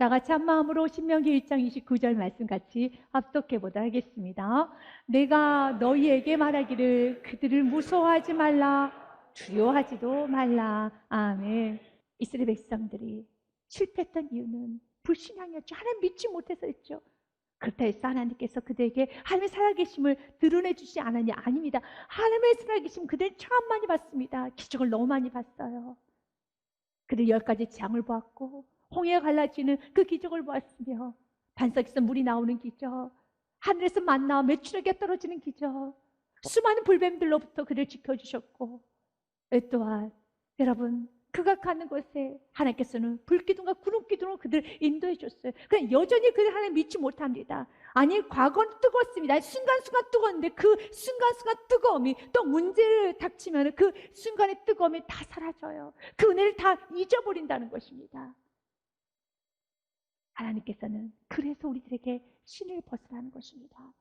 다 같이 한 마음으로 신명기 1장 29절 말씀 같이 합독해 보도록 하겠습니다. 내가 너희에게 말하기를 그들을 무서워하지 말라, 두려워하지도 말라. 아멘. 이스라엘 백성들이 실패했던 이유는 불신앙이었죠. 하나님 믿지 못해서였죠. 그렇다 해서 하나님께서 그들에게 하나님의 살아계심을 드러내 주시지 않았냐? 아닙니다. 하나님의 살아계심 그들은 참 많이 봤습니다. 기적을 너무 많이 봤어요. 그들 10가지 재앙을 보았고 홍해가 갈라지는 그 기적을 보았으며 반석에서 물이 나오는 기적, 하늘에서 만나와 메추라기가 떨어지는 기적, 수많은 불뱀들로부터 그를 지켜주셨고, 또한 여러분 극악한 곳에 하나님께서는 불기둥과 구름기둥으로 그들 인도해 줬어요. 그러나 여전히 그들 하나님 믿지 못합니다. 아니, 과거는 뜨거웠습니다. 순간순간 뜨거웠는데 그 순간순간 뜨거움이 또 문제를 닥치면 그 순간의 뜨거움이 다 사라져요. 그 은혜를 다 잊어버린다는 것입니다. 하나님께서는 그래서 우리들에게 신을 벗으라는 것입니다.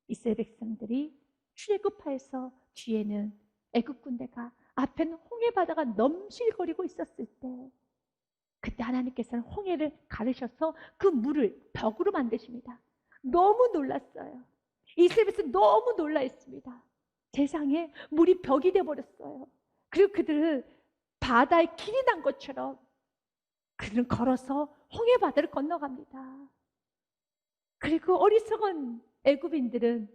이스라엘 백성들이 출애굽하여서 뒤에는 애굽 군대가, 앞에는 홍해 바다가 넘실거리고 있었을 때, 그때 하나님께서는 홍해를 가르셔서 그 물을 벽으로 만드십니다. 너무 놀랐어요. 이스라엘 백성 너무 놀라 있습니다. 세상에 물이 벽이 되어버렸어요. 그리고 그들은 바다에 길이 난 것처럼 그들은 걸어서 홍해 바다를 건너갑니다. 그리고 어리석은 애굽인들은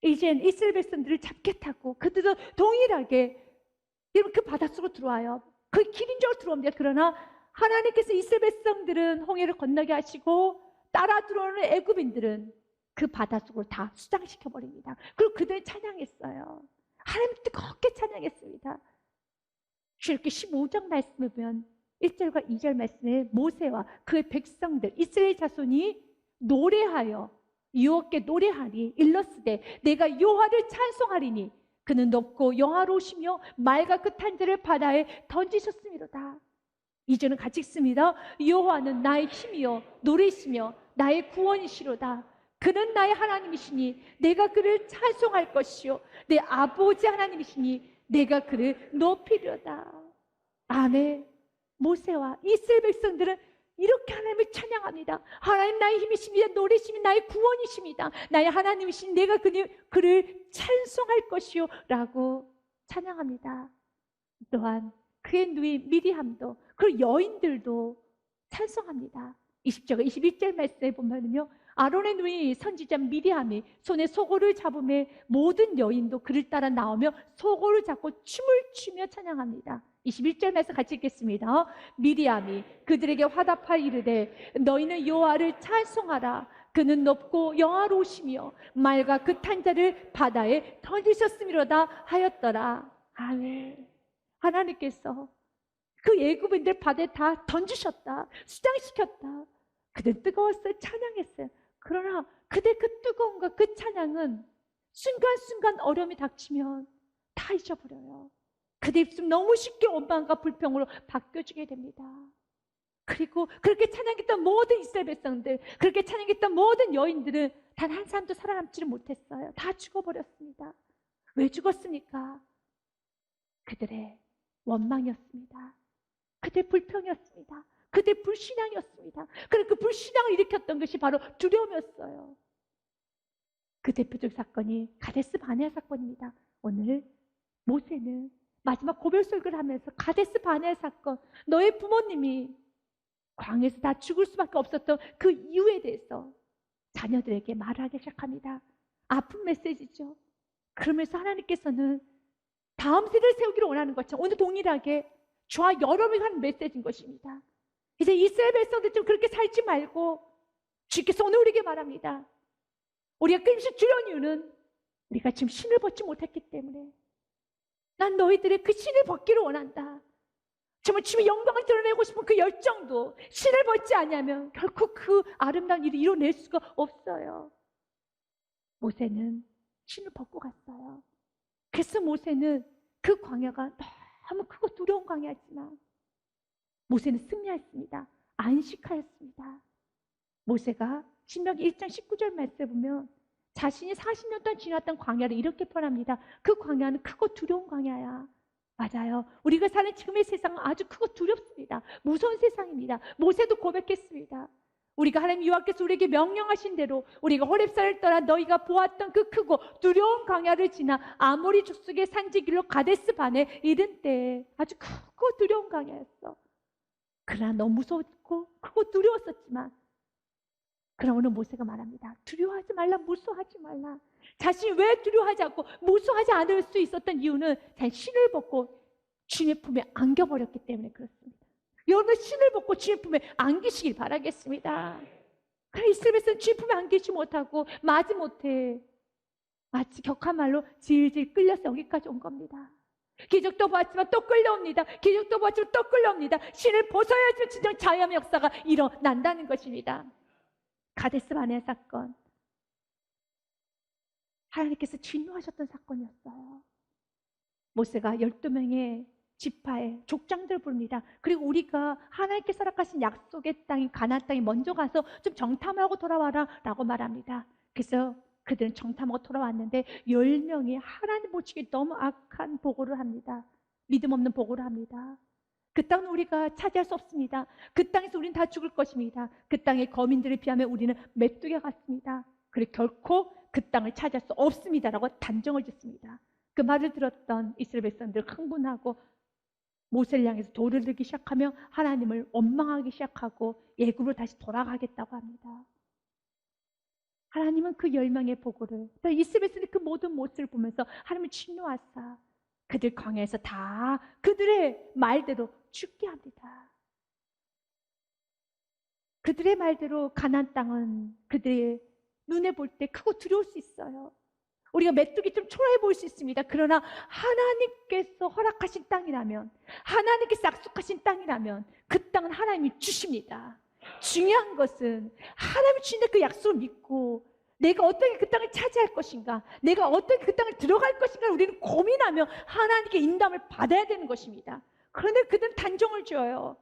이젠 이스라엘 백성들을 잡겠다고 그들도 동일하게 그 바닷속으로 들어와요. 그 길인 줄 들어옵니다. 그러나 하나님께서 이스라엘 백성들은 홍해를 건너게 하시고 따라 들어오는 애굽인들은 그 바닷속으로 다 수장시켜버립니다. 그리고 그들은 찬양했어요. 하나님 뜨겁게 찬양했습니다. 출애굽기 15장 말씀을 보면 1절과 2절 말씀에 모세와 그의 백성들 이스라엘 자손이 노래하여 여호와께 노래하니 일러스되 내가 여호와를 찬송하리니 그는 높고 영화로우시며 맑아 그 탄자를 바다에 던지셨음이로다. 2절은 같이 읽습니다. 여호와는 나의 힘이요 노래이시며 나의 구원이시로다. 그는 나의 하나님이시니 내가 그를 찬송할 것이요 내 아버지 하나님이시니 내가 그를 높이려다. 아멘. 모세와 이스라엘 백성들은 이렇게 하나님을 찬양합니다. 하나님 나의 힘이십니다. 노래이십니다. 나의 구원이십니다. 나의 하나님이신 내가 그를 찬송할 것이요 라고 찬양합니다. 또한 그의 누이 미리암도 그리고 여인들도 찬송합니다. 20절과 21절 말씀에 보면요, 아론의 누이 선지자 미리암이 손에 소고를 잡음에 모든 여인도 그를 따라 나오며 소고를 잡고 춤을 추며 찬양합니다. 21절 말씀 같이 읽겠습니다. 미리암이 그들에게 화답하여 이르되 너희는 여호와를 찬송하라. 그는 높고 영화로우시며 맑아 그 탄자를 바다에 던지셨음이로다 하였더라. 아멘. 하나님께서 그 애굽인들 바다에 다 던지셨다. 수장시켰다. 그들 뜨거웠어요. 찬양했어요. 그러나 그들 그 뜨거움과 그 찬양은 순간순간 어려움이 닥치면 다 잊어버려요. 그들 입술 너무 쉽게 원망과 불평으로 바뀌어지게 됩니다. 그리고 그렇게 찬양했던 모든 이스라엘 백성들, 그렇게 찬양했던 모든 여인들은 단 한 사람도 살아남지를 못했어요. 다 죽어버렸습니다. 왜 죽었습니까? 그들의 원망이었습니다. 그들의 불평이었습니다. 그들의 불신앙이었습니다. 그리고 그 불신앙을 일으켰던 것이 바로 두려움이었어요. 그 대표적 사건이 가데스 바네아 사건입니다. 오늘 모세는 마지막 고별설교를 하면서 가데스 바네아 사건, 너의 부모님이 광야에서 다 죽을 수밖에 없었던 그 이유에 대해서 자녀들에게 말하기 시작합니다. 아픈 메시지죠. 그러면서 하나님께서는 다음 세대를 세우기를 원하는 것처럼 오늘 동일하게 저와 여러분이 하는 메시지인 것입니다. 이제 이스라엘 백성들 좀 그렇게 살지 말고 주께서 오늘 우리에게 말합니다. 우리가 끊임없이 두려운 이유는 우리가 지금 신을 벗지 못했기 때문에. 난 너희들의 그 신을 벗기를 원한다. 정말 주님의 영광을 드러내고 싶은 그 열정도 신을 벗지 않으면 결코 그 아름다운 일을 이뤄낼 수가 없어요. 모세는 신을 벗고 갔어요. 그래서 모세는 그 광야가 너무 크고 두려운 광야였지만 모세는 승리했습니다. 안식하였습니다. 모세가 신명기 1장 19절 말씀에 보면 자신이 40년 동안 지났던 광야를 이렇게 표현합니다. 그 광야는 크고 두려운 광야야. 맞아요. 우리가 사는 지금의 세상은 아주 크고 두렵습니다. 무서운 세상입니다. 모세도 고백했습니다. 우리가 하나님 여호와께서 우리에게 명령하신 대로 우리가 호렙산을 떠나 너희가 보았던 그 크고 두려운 광야를 지나 아모리 족속의 산지길로 가데스 반에 이른 때 아주 크고 두려운 광야였어. 그러나 너무 무서웠고 크고 두려웠었지만, 그러나 오늘 모세가 말합니다. 두려워하지 말라, 무서워하지 말라. 자신이 왜 두려워하지 않고 무서워하지 않을 수 있었던 이유는 자신 신을 벗고 주님의 품에 안겨버렸기 때문에 그렇습니다. 여러분, 신을 벗고 주님의 품에 안기시길 바라겠습니다. 그러나 이스라엘 백성은 주님 품에 안기지 못하고 마지 못해 마치 격한 말로 질질 끌려서 여기까지 온 겁니다. 기적도 보았지만 또 끌려옵니다. 기적도 보았지만 또 끌려옵니다. 신을 벗어야지 진정 자유함의 역사가 일어난다는 것입니다. 가데스 바네아 사건, 하나님께서 진노하셨던 사건이었어요. 모세가 12명의 지파의 족장들을 부릅니다. 그리고 우리가 하나님께 허락하신 약속의 땅인 가나안 땅에 먼저 가서 좀 정탐하고 돌아와라 라고 말합니다. 그래서 그들은 정탐하고 돌아왔는데 10명이 하나님 보시기에 너무 악한 보고를 합니다. 믿음 없는 보고를 합니다. 그 땅은 우리가 차지할 수 없습니다. 그 땅에서 우리는 다 죽을 것입니다. 그 땅의 거민들에 비하면 우리는 메뚜기 같습니다. 그리고 결코 그 땅을 차지할 수 없습니다라고 단정을 짓습니다. 그 말을 들었던 이스라엘 백성들 흥분하고 모세를 향해서 돌을 들기 시작하며 하나님을 원망하기 시작하고 애굽으로 다시 돌아가겠다고 합니다. 하나님은 그 10명의 보고를, 이스라엘 백성의 그 모든 모습을 보면서 하나님을 진노하사 그들 광야에서 다 그들의 말대로 죽게 합니다. 그들의 말대로 가나안 땅은 그들의 눈에 볼 때 크고 두려울 수 있어요. 우리가 메뚜기 좀 초라해 보일 수 있습니다. 그러나 하나님께서 허락하신 땅이라면, 하나님께서 약속하신 땅이라면 그 땅은 하나님이 주십니다. 중요한 것은 하나님이 주신 그 약속을 믿고 내가 어떻게 그 땅을 차지할 것인가, 내가 어떻게 그 땅을 들어갈 것인가 우리는 고민하며 하나님께 인도함을 받아야 되는 것입니다. 그런데 그들은 단정을 지어요.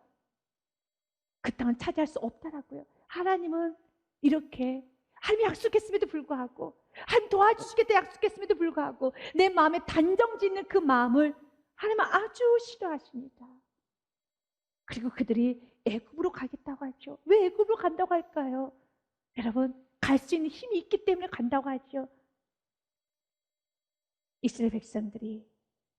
그 땅은 차지할 수 없다라고요. 하나님은 이렇게, 하나님이 약속했음에도 불구하고, 하나님 도와주시겠다 약속했음에도 불구하고 내 마음에 단정 짓는 그 마음을 하나님은 아주 싫어하십니다. 그리고 그들이 애굽으로 가겠다고 하죠. 왜 애굽으로 간다고 할까요? 여러분, 갈 수 있는 힘이 있기 때문에 간다고 하죠. 이스라엘 백성들이,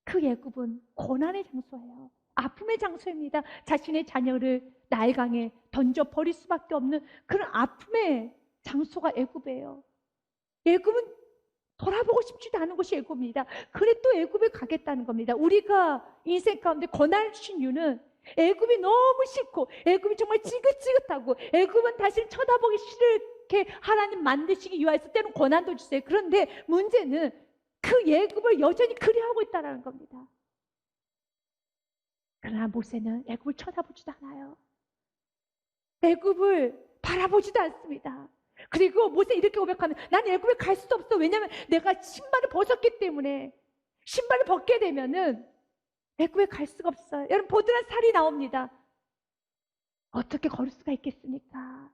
그 애굽은 고난의 장소예요. 아픔의 장소입니다. 자신의 자녀를 나일강에 던져 버릴 수밖에 없는 그런 아픔의 장소가 애굽이에요. 애굽은 돌아보고 싶지도 않은 곳이 애굽입니다. 그래 또 애굽에 가겠다는 겁니다. 우리가 인생 가운데 고난을 주신 이유는 애굽이 너무 싫고 애굽이 정말 지긋지긋하고 애굽은 다시 쳐다보기 싫게 하나님 만드시기 위하여서 때로는 고난도 주세요. 그런데 문제는 그 애굽을 여전히 그리워하고 있다는 겁니다. 그러나 모세는 애굽을 쳐다보지도 않아요. 애굽을 바라보지도 않습니다. 그리고 모세 이렇게 고백하는, 난 애굽에 갈 수도 없어. 왜냐하면 내가 신발을 벗었기 때문에. 신발을 벗게 되면은 애굽에 갈 수가 없어요. 여러분, 보드란 살이 나옵니다. 어떻게 걸을 수가 있겠습니까?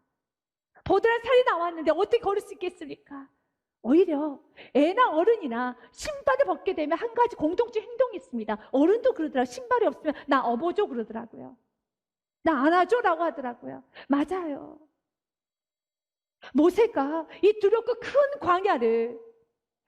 보드란 살이 나왔는데 어떻게 걸을 수 있겠습니까? 오히려 애나 어른이나 신발을 벗게 되면 한 가지 공통적 행동이 있습니다. 어른도 그러더라고요. 신발이 없으면 나 업어줘 그러더라고요. 나 안아줘라고 하더라고요. 맞아요. 모세가 이 두렵고 큰 광야를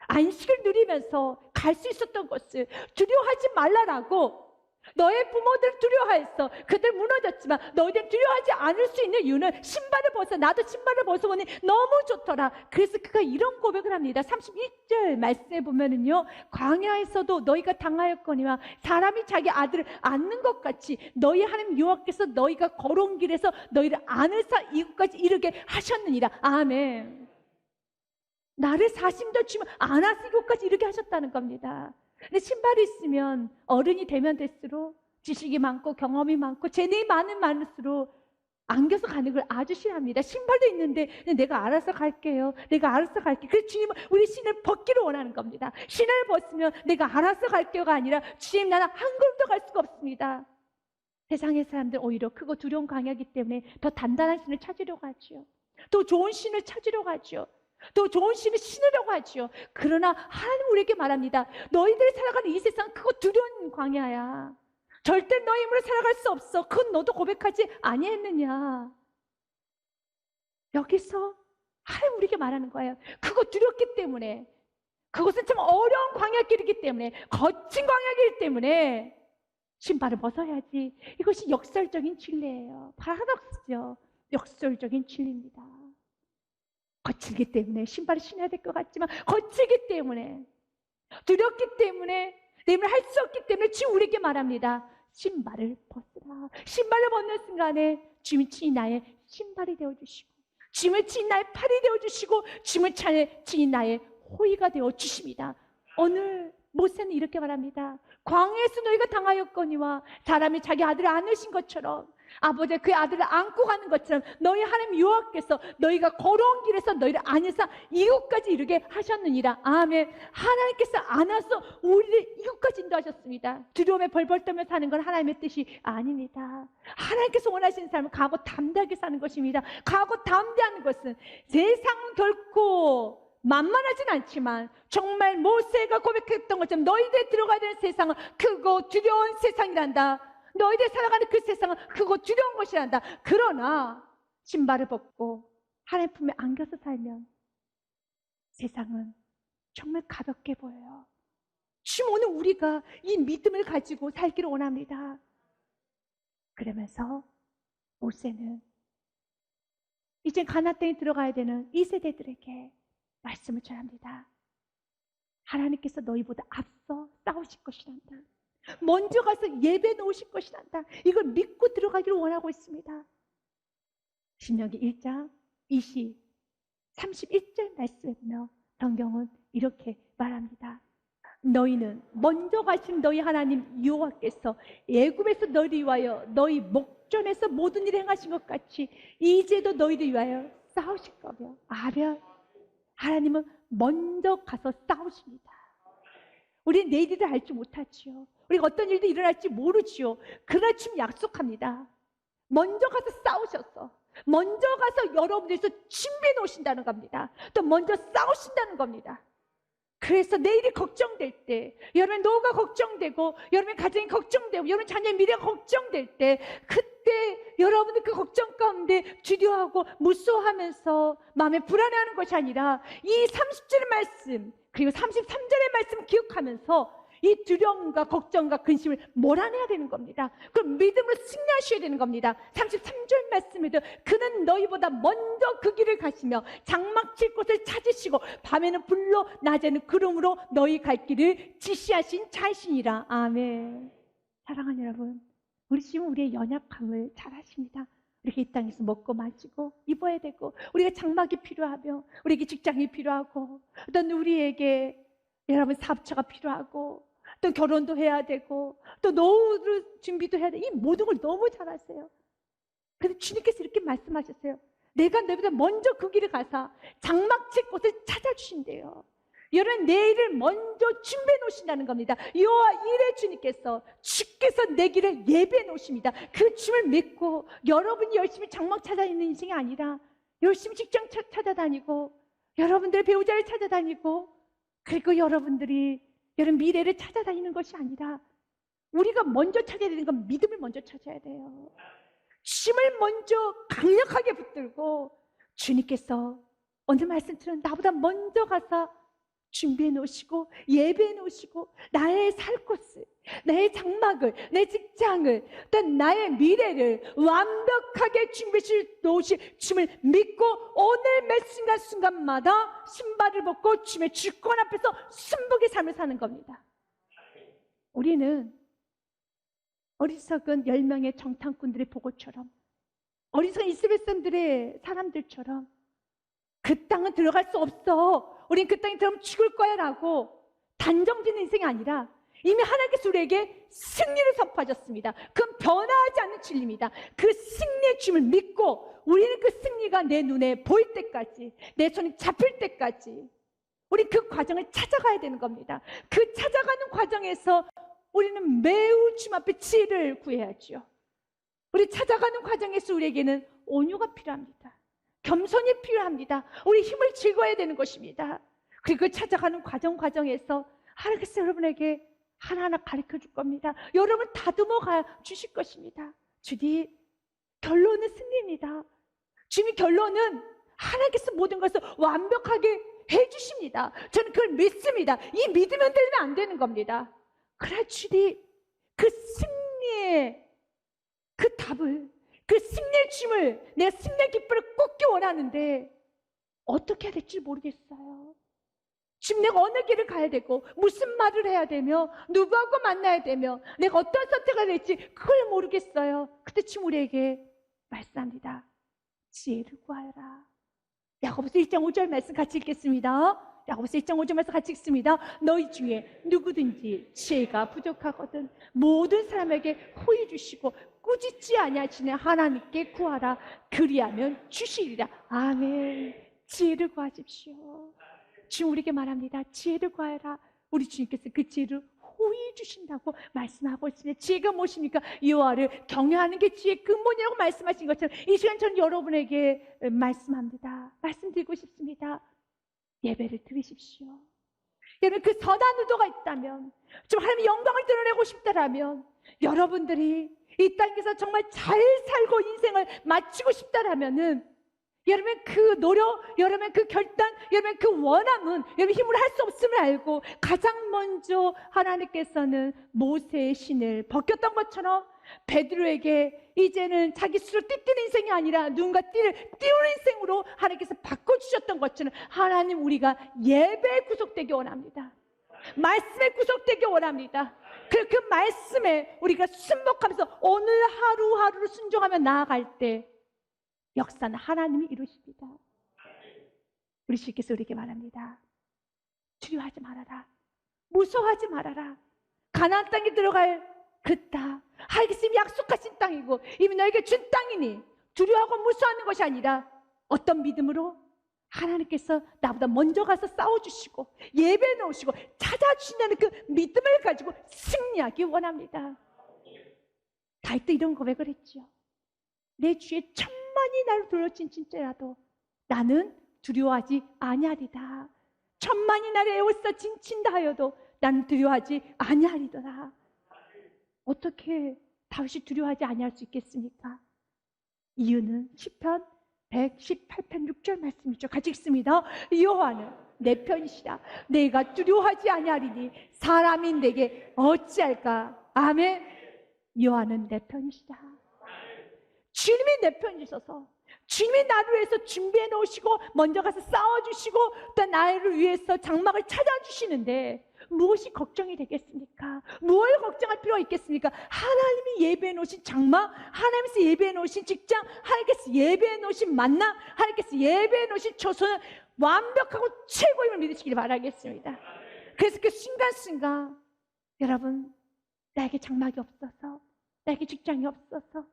안식을 누리면서 갈 수 있었던 것을 두려워하지 말라라고, 너의 부모들 두려워했어. 그들 무너졌지만 너희들 두려워하지 않을 수 있는 이유는 신발을 벗어. 나도 신발을 벗어보니 너무 좋더라. 그래서 그가 이런 고백을 합니다. 31절 말씀에 보면은요, 광야에서도 너희가 당하였거니와 사람이 자기 아들을 안는 것 같이 너희 하나님 여호와께서 너희가 걸어온 길에서 너희를 안으사 이곳까지 이르게 하셨느니라. 아멘. 나를 40년 주면 안아서 이곳까지 이르게 하셨다는 겁니다. 근데 신발이 있으면 어른이 되면 될수록 지식이 많고 경험이 많고 재능이 많을수록 안겨서 가는 걸 아주 싫어합니다. 신발도 있는데 내가 알아서 갈게요. 내가 알아서 갈게. 그래서 주님은 우리 신을 벗기를 원하는 겁니다. 신을 벗으면 내가 알아서 갈게요가 아니라 주님, 나는 한 걸음도 갈 수가 없습니다. 세상의 사람들 오히려 크고 두려운 광야이기 때문에 더 단단한 신을 찾으려고 하죠. 더 좋은 신을 찾으려고 하죠. 더 좋은 신을 신으려고 하죠. 그러나 하나님 우리에게 말합니다. 너희들이 살아가는 이 세상 크고 두려운 광야야. 절대 너희 힘으로 살아갈 수 없어. 그건 너도 고백하지 아니했느냐. 여기서 하나님 우리에게 말하는 거예요. 그거 두렵기 때문에, 그것은 참 어려운 광야길이기 때문에, 거친 광야길이기 때문에 신발을 벗어야지. 이것이 역설적인 진리예요. 파라독스죠. 역설적인 진리입니다. 거칠기 때문에 신발을 신어야 될 것 같지만, 거칠기 때문에, 두렵기 때문에, 내 힘을 할 수 없기 때문에 지금 우리에게 말합니다. 신발을 벗으라. 신발을 벗는 순간에 주님이 친히 나의 신발이 되어주시고, 주님의 친히 나의 팔이 되어주시고, 주님의 친히 나의 호의가 되어주십니다. 오늘 모세는 이렇게 말합니다. 광야에서 너희가 당하였거니와 사람이 자기 아들을 안으신 것처럼, 아버지가 그 아들을 안고 가는 것처럼 너희 하나님 여호와께서 너희가 걸어온 길에서 너희를 안에서 이곳까지 이르게 하셨느니라. 아멘. 하나님께서 안아서 우리를 이곳까지 인도하셨습니다. 두려움에 벌벌 떨며 사는 건 하나님의 뜻이 아닙니다. 하나님께서 원하시는 삶은 각오 담대하게 사는 것입니다. 각오 담대하는 것은 세상은 결코 만만하진 않지만, 정말 모세가 고백했던 것처럼 너희들이 들어가야 되는 세상은 크고 두려운 세상이란다. 너희들이 살아가는 그 세상은 크고 두려운 것이란다. 그러나 신발을 벗고 하나님 품에 안겨서 살면 세상은 정말 가볍게 보여요. 지금 오늘 우리가 이 믿음을 가지고 살기를 원합니다. 그러면서 모세는 이제 가나안 땅에 들어가야 되는 이 세대들에게 말씀을 전합니다. 하나님께서 너희보다 앞서 싸우실 것이란다. 먼저 가서 예배 놓으실 것이란다. 이걸 믿고 들어가기를 원하고 있습니다. 신명기 1장 31절 말씀에 보면 성경은 이렇게 말합니다. 너희는 먼저 가신 너희 하나님 여호와께서 애굽에서 너희를 위하여 너희 목전에서 모든 일을 행하신 것 같이 이제도 너희를 위하여 싸우실 거며. 아멘. 하나님은 먼저 가서 싸우십니다. 우리는 내일을 알지 못하지요. 우리가 어떤 일도 일어날지 모르지요. 그러나 지금 약속합니다. 먼저 가서 싸우셔서, 먼저 가서 여러분들에서 준비해 놓으신다는 겁니다. 또 먼저 싸우신다는 겁니다. 그래서 내일이 걱정될 때, 여러분의 노후가 걱정되고, 여러분의 가정이 걱정되고, 여러분 자녀의 미래가 걱정될 때, 그때 여러분들 그 걱정 가운데 두려워하고 무서워하면서 마음에 불안해하는 것이 아니라 이 30절의 말씀 그리고 33절의 말씀 기억하면서 이 두려움과 걱정과 근심을 몰아내야 되는 겁니다. 그럼 믿음으로 승리하셔야 되는 겁니다. 33절 말씀에도 그는 너희보다 먼저 그 길을 가시며 장막 칠 곳을 찾으시고 밤에는 불로 낮에는 구름으로 너희 갈 길을 지시하신 자이시니라. 아멘. 사랑하는 여러분, 우리 지금 우리의 연약함을 잘 아십니다. 우리가 이 땅에서 먹고 마시고 입어야 되고, 우리가 장막이 필요하며 우리에게 직장이 필요하고, 어떤 우리에게 여러분 사업처가 필요하고, 또 결혼도 해야 되고, 또 노후를 준비도 해야 돼. 이 모든 걸 너무 잘 아세요. 그런데 주님께서 이렇게 말씀하셨어요. 내가 너희보다 먼저 그 길을 가서 장막 칠 곳을 찾아주신대요. 여러분 내일을 먼저 준비해 놓으신다는 겁니다. 여호와 이레 주님께서 주께서 내 길을 예배해 놓으십니다. 그 주님을 믿고 여러분이 열심히 장막 찾아다니는 인생이 아니라 열심히 직장 찾아다니고 여러분들의 배우자를 찾아다니고 그리고 여러분들이 여러분 미래를 찾아다니는 것이 아니라 우리가 먼저 찾아야 되는 건 믿음을 먼저 찾아야 돼요. 주님을 먼저 강력하게 붙들고 주님께서 오늘 말씀처럼 나보다 먼저 가서 준비해 놓으시고 예배해 놓으시고 나의 살 곳을, 나의 장막을, 내 직장을, 또 나의 미래를 완벽하게 준비해 놓으실 주님을 믿고 오늘 매 순간순간마다 신발을 벗고 주님의 주권 앞에서 순복의 삶을 사는 겁니다. 우리는 어리석은 10명의 정탐꾼들의 보고처럼, 어리석은 이스라엘 사람들처럼 그 땅은 들어갈 수 없어, 우린 그 땅에 들어가면 죽을 거야 라고 단정짓는 인생이 아니라 이미 하나님께서 우리에게 승리를 선포하셨습니다. 그건 변화하지 않는 진리입니다. 그 승리의 주님을 믿고 우리는 그 승리가 내 눈에 보일 때까지, 내 손이 잡힐 때까지 우리 그 과정을 찾아가야 되는 겁니다. 그 찾아가는 과정에서 우리는 매우 주님 앞에 지혜를 구해야죠. 우리 찾아가는 과정에서 우리에게는 온유가 필요합니다. 겸손이 필요합니다. 우리 힘을 즐거워야 되는 것입니다. 그리고 그 찾아가는 과정에서 하나님께서 여러분에게 하나하나 가르쳐 줄 겁니다. 여러분 다듬어 주실 것입니다. 주님 결론은 승리입니다. 주님 결론은 하나님께서 모든 것을 완벽하게 해주십니다. 저는 그걸 믿습니다. 이 믿으면 되면 안 되는 겁니다. 그러나 주님, 그 승리의 그 답을, 그 승리의 춤을, 내가 승리의 깃발을 꽂기 원하는데 어떻게 해야 될지 모르겠어요. 지금 내가 어느 길을 가야 되고 무슨 말을 해야 되며 누구하고 만나야 되며 내가 어떤 선택을 해야 될지 그걸 모르겠어요. 그때 지금 우리에게 말씀합니다. 지혜를 구하여라. 야고보서 1장 5절 말씀 같이 읽겠습니다. 야고보서 1장 5절 말씀 같이 읽습니다. 너희 중에 누구든지 지혜가 부족하거든 모든 사람에게 호의 주시고 꾸짖지 아니하시는 하나님께 구하라. 그리하면 주시리라. 아멘. 지혜를 구하십시오. 지금 우리에게 말합니다. 지혜를 구하라. 우리 주님께서 그 지혜를 호의 주신다고 말씀하고 있습니다. 지혜가 무엇입니까? 여호와를 경외하는 게 지혜의 근본이라고 말씀하신 것처럼 이 시간 저는 여러분에게 말씀합니다. 말씀드리고 싶습니다. 예배를 드리십시오. 여러분, 그 선한 의도가 있다면, 좀 하나님의 영광을 드러내고 싶다라면, 여러분들이 이 땅에서 정말 잘 살고 인생을 마치고 싶다라면은 여러분 그 노력, 여러분 그 결단, 여러분 그 원함은 여러분 힘으로 할 수 없음을 알고 가장 먼저 하나님께서는 모세의 신을 벗겼던 것처럼 베드로에게 이제는 자기 스스로 띠띠는 인생이 아니라 누군가 띠를 띄우는 인생으로 하나님께서 바꿔주셨던 것처럼 하나님, 우리가 예배에 구속되기 원합니다. 말씀에 구속되기 원합니다. 그 말씀에 우리가 순복하면서 오늘 하루하루를 순종하며 나아갈 때 역사는 하나님이 이루십니다. 우리 주께서 우리에게 말합니다. 두려워하지 말아라. 무서워하지 말아라. 가나안 땅에 들어갈 그 땅, 하나님께서 약속하신 땅이고 이미 너에게 준 땅이니 두려워하고 무서워하는 것이 아니라 어떤 믿음으로 하나님께서 나보다 먼저 가서 싸워주시고 예배해 놓으시고 찾아주신다는 그 믿음을 가지고 승리하기 원합니다. 다윗도 이런 고백을 했죠. 내 주에 천만이 나를 둘러친진지라도 나는 두려워하지 아니하리다. 천만이 나를 에워싸 진친다 하여도 나는 두려워하지 아니하리더라. 어떻게 다윗이 두려워하지 아니할 수 있겠습니까? 이유는 시편 118편 6절 말씀이죠. 같이 읽습니다. 여호와는 내 편이시라. 내가 두려워하지 아니하리니 사람이 내게 어찌할까. 아멘. 여호와는 내 편이시라. 주님이 내 편이셔서 주님이 나를 위해서 준비해 놓으시고 먼저 가서 싸워주시고 또 나를 위해서 장막을 찾아주시는데 무엇이 걱정이 되겠습니까? 무엇을 걱정할 필요가 있겠습니까? 하나님이 예배해 놓으신 장막, 하나님께서 예배해 놓으신 직장, 하나님께서 예배해 놓으신 만남, 하나님께서 예배해 놓으신 초소는 완벽하고 최고임을 믿으시길 바라겠습니다. 그래서 그 순간순간 여러분, 나에게 장막이 없어서, 나에게 직장이 없어서,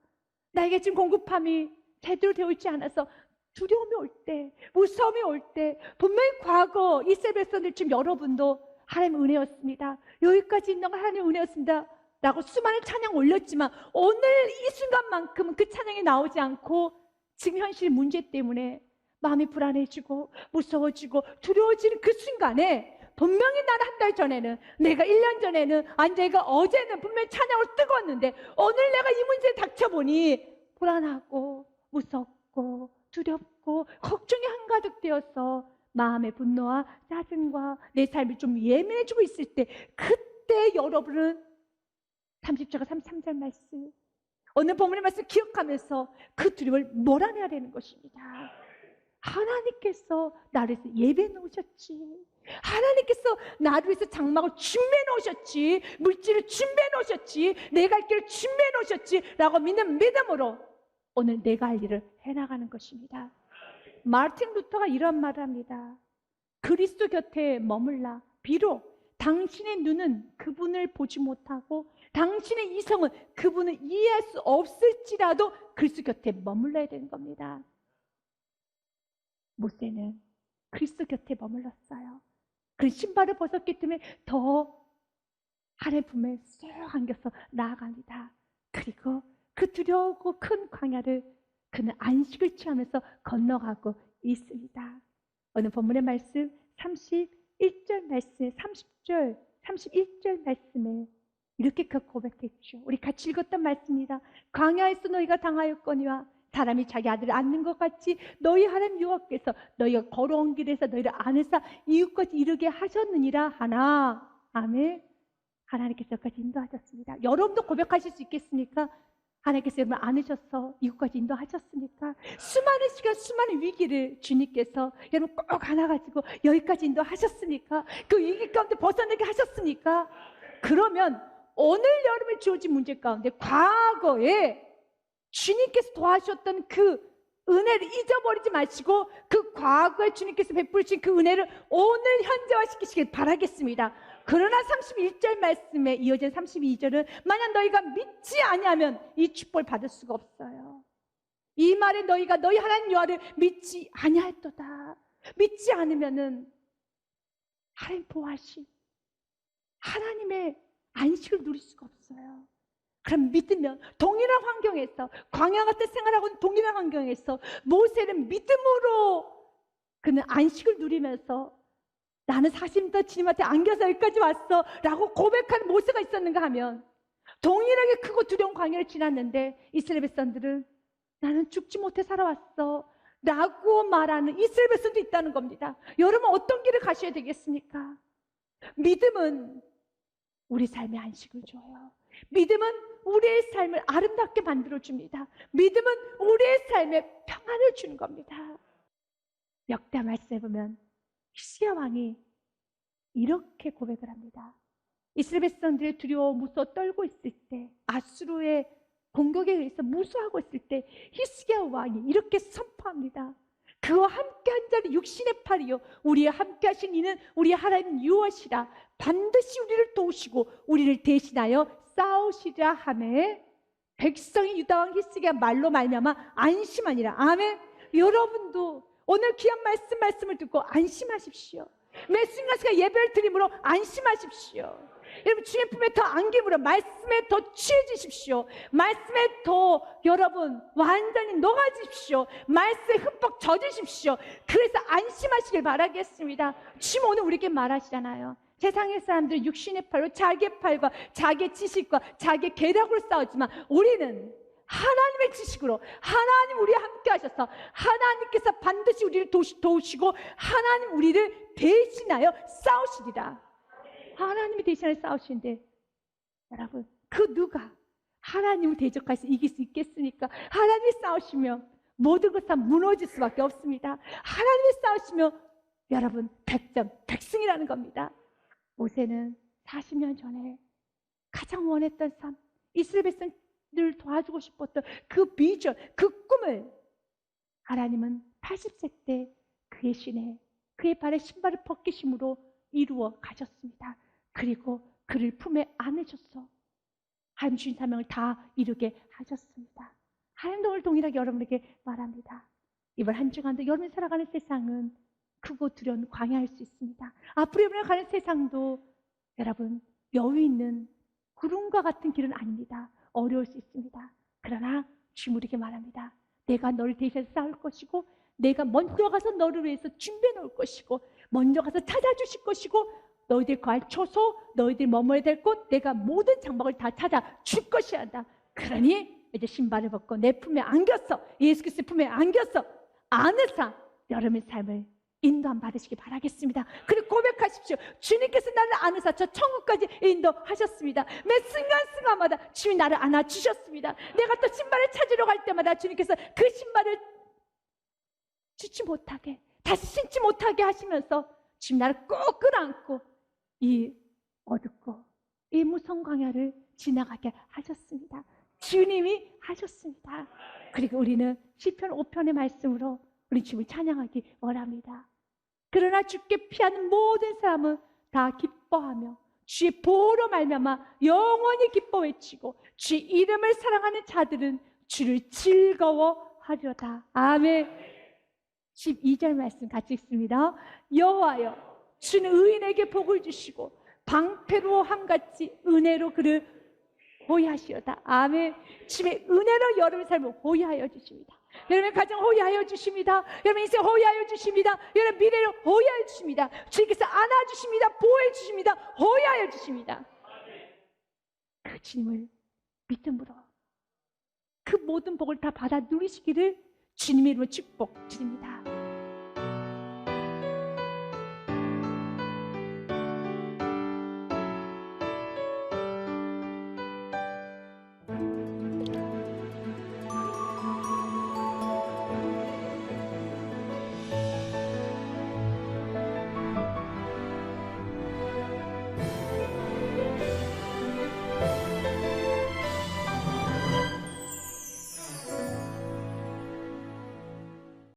나에게 지금 공급함이 제대로 되어 있지 않아서 두려움이 올 때, 무서움이 올 때, 분명히 과거 이스라엘 백성들 지금 여러분도 하나님의 은혜였습니다. 여기까지 있는 건 하나님의 은혜였습니다 라고 수많은 찬양 올렸지만 오늘 이 순간만큼은 그 찬양이 나오지 않고 지금 현실 문제 때문에 마음이 불안해지고 무서워지고 두려워지는 그 순간에 분명히 나는 한 달 전에는, 내가 1년 전에는, 아니 내가 어제는 분명히 찬양으로 뜨거웠는데 오늘 내가 이 문제에 닥쳐보니 불안하고 무섭고 두렵고 걱정이 한가득 되어서 마음의 분노와 짜증과 내 삶이 좀 예민해지고 있을 때, 그때 여러분은 30절과 33절 말씀, 오늘 본문의 말씀 기억하면서 그 두려움을 몰아내야 되는 것입니다. 하나님께서 나를 위해서 예배해 놓으셨지, 하나님께서 나를 위해서 장막을 준비해 놓으셨지, 물질을 준비해 놓으셨지, 내가 갈 길을 준비해 놓으셨지 라고 믿는 믿음으로 오늘 내가 할 일을 해나가는 것입니다. 마르틴 루터가 이런 말을 합니다. 그리스도 곁에 머물라. 비록 당신의 눈은 그분을 보지 못하고 당신의 이성은 그분을 이해할 수 없을지라도 그리스도 곁에 머물러야 되는 겁니다. 모세는 그리스도 곁에 머물렀어요. 그 신발을 벗었기 때문에 더 하늘의 품에 쏙 안겨서 나아갑니다. 그리고 그 두려우고 큰 광야를 그는 안식을 취하면서 건너가고 있습니다. 오늘 본문의 말씀 31절 말씀, 30절, 31절 말씀에 이렇게 고백했죠. 우리 같이 읽었던 말씀입니다. 광야에서 너희가 당하였거니와 사람이 자기 아들을 안는 것 같이 너희 하나님 여호와께서 너희가 걸어온 길에서 너희를 안으사 이웃까지 이르게 하셨느니라 하나. 아멘. 하나님께서 여기까지 인도하셨습니다. 여러분도 고백하실 수 있겠습니까? 하나님께서 여러분 안으셔서 이곳까지 인도하셨습니까? 수많은 시간, 수많은 위기를 주님께서 여러분 꼭 안아가지고 여기까지 인도하셨습니까? 그 위기 가운데 벗어나게 하셨습니까? 그러면 오늘 여러분이 주어진 문제 가운데 과거에 주님께서 도와주셨던 그 은혜를 잊어버리지 마시고 그 과거에 주님께서 베풀으신 그 은혜를 오늘 현재화시키시길 바라겠습니다. 그러나 31절 말씀에 이어진 32절은 만약 너희가 믿지 아니하면 이 축복을 받을 수가 없어요. 이 말에 너희가 너희 하나님 여호와를 믿지 아니하였도다. 믿지 않으면은 하나님 보호하신 하나님의 안식을 누릴 수가 없어요. 그럼 믿으면 동일한 환경에서 광야 같은 생활하고 있는 동일한 환경에서 모세는 믿음으로 그는 안식을 누리면서 나는 40m 주님한테 안겨서 여기까지 왔어 라고 고백하는 모세가 있었는가 하면 동일하게 크고 두려운 광야를 지났는데 이스라엘 백성들은 나는 죽지 못해 살아왔어 라고 말하는 이스라엘 백성도 있다는 겁니다. 여러분 어떤 길을 가셔야 되겠습니까? 믿음은 우리 삶의 안식을 줘요. 믿음은 우리의 삶을 아름답게 만들어줍니다. 믿음은 우리의 삶에 평안을 주는 겁니다. 역대 말씀에 보면 히스기야 왕이 이렇게 고백을 합니다. 이스라엘 백성들이 두려워 무서워 떨고 있을 때, 아수르의 공격에 의해서 무수하고 있을 때 히스기야 왕이 이렇게 선포합니다. 그와 함께한 자는 육신의 팔이요 우리와 함께하신 이는 우리 하나님 여호와시라. 반드시 우리를 도우시고 우리를 대신하여 싸우시라 하매 백성이 유다 왕 히스기야 말로 말미암아 안심하니라. 아멘. 여러분도 오늘 귀한 말씀을 듣고 안심하십시오. 매 순간순간 예배를 드림으로 안심하십시오. 여러분 주의 품에 더 안김으로 말씀에 더 취해지십시오. 말씀에 더 여러분 완전히 녹아지십시오. 말씀에 흠뻑 젖으십시오. 그래서 안심하시길 바라겠습니다. 주님 오늘 우리에게 말하시잖아요. 세상의 사람들은 육신의 팔로 자기의 팔과 자기의 지식과 자기의 계략으로 싸우지만 우리는 하나님의 지식으로 하나님 우리와 함께 하셔서 하나님께서 반드시 우리를 도우시고 하나님 우리를 대신하여 싸우시리라. 하나님이 대신하여 싸우시는데 여러분 그 누가 하나님을 대적해서 이길 수 있겠습니까? 하나님이 싸우시면 모든 것이 다 무너질 수밖에 없습니다. 하나님이 싸우시면 여러분 백승이라는 겁니다. 모세는 40년 전에 가장 원했던 삶, 이스라엘 백성들을 도와주고 싶었던 그 비전, 그 꿈을 하나님은 80세 때 그의 신에 그의 발에 신발을 벗기심으로 이루어 가셨습니다. 그리고 그를 품에 안으셔서 한 주인 사명을 다 이루게 하셨습니다. 하나님도 오늘 동일하게 여러분에게 말합니다. 이번 한 주간도 여러분이 살아가는 세상은 크고 두려운 광야일 수 있습니다. 앞으로 여러분이 가는 세상도 여러분 여유 있는 구름과 같은 길은 아닙니다. 어려울 수 있습니다. 그러나 주님 우리에게 말합니다. 내가 너를 대신해서 싸울 것이고 내가 먼저 가서 너를 위해서 준비해 놓을 것이고 먼저 가서 찾아주실 것이고 너희들 거할 초소, 너희들 머물러야 될 곳 내가 모든 장막을 다 찾아줄 것이란다. 그러니 이제 신발을 벗고 내 품에 안겼어. 예수 그리스도의 품에 안겼어. 안으사 여러분의 삶을 인도함 받으시기 바라겠습니다. 그리고 고백하십시오. 주님께서 나를 안으사 저 천국까지 인도하셨습니다. 매 순간순간마다 주님이 나를 안아주셨습니다. 내가 또 신발을 찾으러 갈 때마다 주님께서 그 신발을 주지 못하게 다시 신지 못하게 하시면서 주님 나를 꼭 끌어안고 이 어둡고 이 무성 광야를 지나가게 하셨습니다. 주님이 하셨습니다. 그리고 우리는 시편 5편의 말씀으로 우리 주님을 찬양하기 원합니다. 그러나 주께 피하는 모든 사람은 다 기뻐하며 주의 보호로 말미암아 영원히 기뻐 외치고 주의 이름을 사랑하는 자들은 주를 즐거워하리로다. 아멘. 12절 말씀 같이 읽습니다. 여호와여 주는 의인에게 복을 주시고 방패로 함같이 은혜로 그를 호위하시오다. 아멘. 주님의 은혜로 여러분의 삶을 호위하여 주십니다. 여러분의 가정 호위하여 주십니다. 여러분 인생 호위하여 주십니다. 여러분 미래를 호위하여 주십니다. 주님께서 안아주십니다. 보호해 주십니다. 호위하여 주십니다. 그 주님을 믿음으로 그 모든 복을 다 받아 누리시기를 주님의 이름으로 축복드립니다.